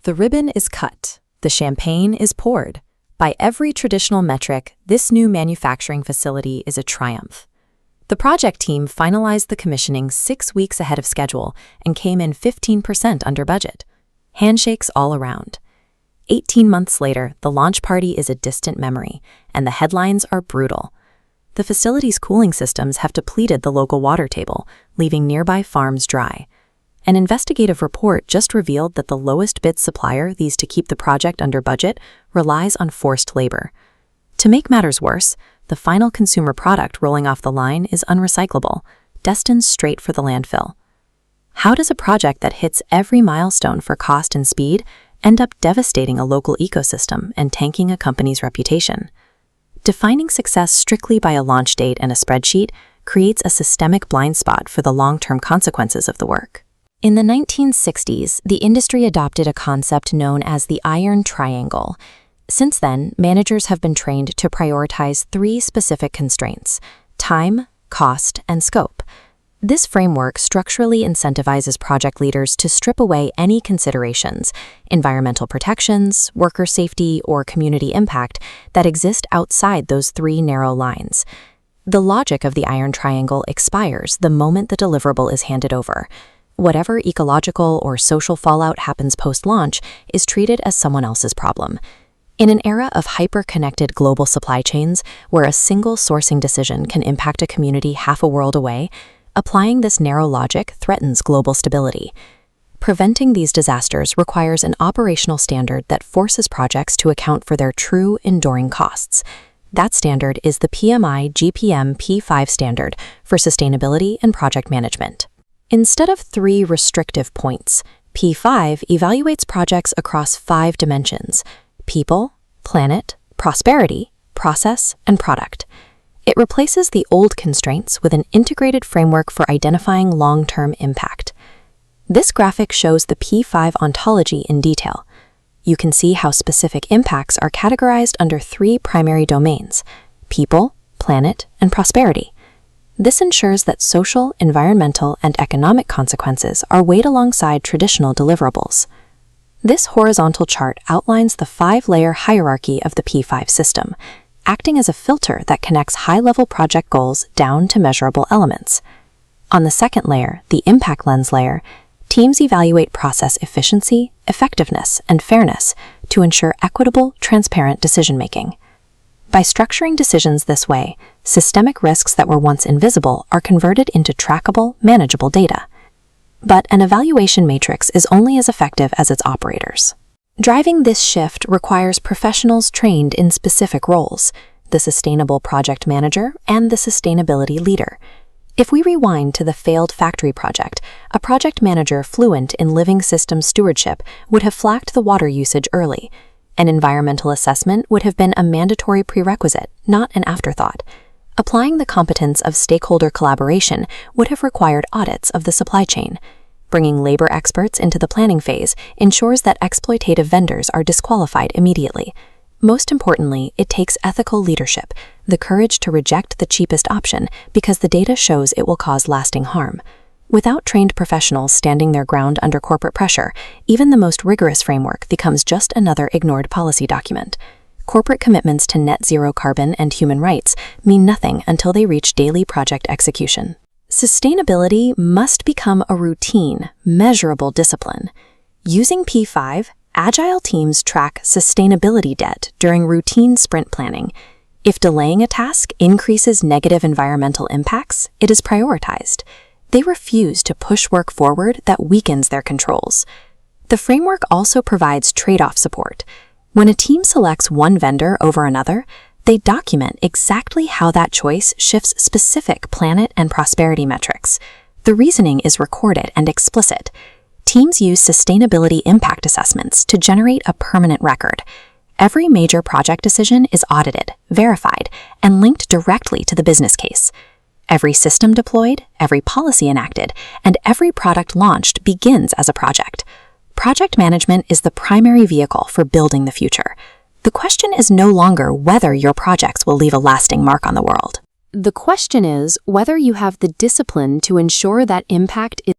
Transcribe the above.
The ribbon is cut. The champagne is poured. By every traditional metric, this new manufacturing facility is a triumph. The project team finalized the commissioning 6 weeks ahead of schedule and came in 15% under budget. Handshakes all around. 18 months later, the launch party is a distant memory, and the headlines are brutal. The facility's cooling systems have depleted the local water table, leaving nearby farms dry. An investigative report just revealed that the lowest bid supplier used to keep the project under budget relies on forced labor. To make matters worse, the final consumer product rolling off the line is unrecyclable, destined straight for the landfill. How does a project that hits every milestone for cost and speed end up devastating a local ecosystem and tanking a company's reputation? Defining success strictly by a launch date and a spreadsheet creates a systemic blind spot for the long-term consequences of the work. In the 1960s, the industry adopted a concept known as the iron triangle. Since then, managers have been trained to prioritize 3 specific constraints: time, cost, and scope. This framework structurally incentivizes project leaders to strip away any considerations, environmental protections, worker safety, or community impact, that exist outside those 3 narrow lines. The logic of the iron triangle expires the moment the deliverable is handed over. Whatever ecological or social fallout happens post-launch is treated as someone else's problem. In an era of hyper-connected global supply chains, where a single sourcing decision can impact a community half a world away, applying this narrow logic threatens global stability. Preventing these disasters requires an operational standard that forces projects to account for their true, enduring costs. That standard is the PMI GPM P5 standard for sustainability and project management. Instead of 3 restrictive points, P5 evaluates projects across 5 dimensions: people, planet, prosperity, process, and product. It replaces the old constraints with an integrated framework for identifying long-term impact. This graphic shows the P5 ontology in detail. You can see how specific impacts are categorized under 3 primary domains: people, planet, and prosperity. This ensures that social, environmental, and economic consequences are weighed alongside traditional deliverables. This horizontal chart outlines the 5-layer hierarchy of the P5 system, acting as a filter that connects high-level project goals down to measurable elements. On the second layer, the impact lens layer, teams evaluate process efficiency, effectiveness, and fairness to ensure equitable, transparent decision-making. By structuring decisions this way, systemic risks that were once invisible are converted into trackable, manageable data. But an evaluation matrix is only as effective as its operators. Driving this shift requires professionals trained in specific roles: the sustainable project manager and the sustainability leader. If we rewind to the failed factory project, a project manager fluent in living system stewardship would have flagged the water usage early. An environmental assessment would have been a mandatory prerequisite, not an afterthought. Applying the competence of stakeholder collaboration would have required audits of the supply chain. Bringing labor experts into the planning phase ensures that exploitative vendors are disqualified immediately. Most importantly, it takes ethical leadership, the courage to reject the cheapest option because the data shows it will cause lasting harm. Without trained professionals standing their ground under corporate pressure, even the most rigorous framework becomes just another ignored policy document. Corporate commitments to net zero carbon and human rights mean nothing until they reach daily project execution. Sustainability must become a routine, measurable discipline. Using P5, agile teams track sustainability debt during routine sprint planning. If delaying a task increases negative environmental impacts, it is prioritized. They refuse to push work forward that weakens their controls. The framework also provides trade-off support. When a team selects one vendor over another, they document exactly how that choice shifts specific planet and prosperity metrics. The reasoning is recorded and explicit. Teams use sustainability impact assessments to generate a permanent record. Every major project decision is audited, verified, and linked directly to the business case. Every system deployed, every policy enacted, and every product launched begins as a project. Project management is the primary vehicle for building the future. The question is no longer whether your projects will leave a lasting mark on the world. The question is whether you have the discipline to ensure that impact is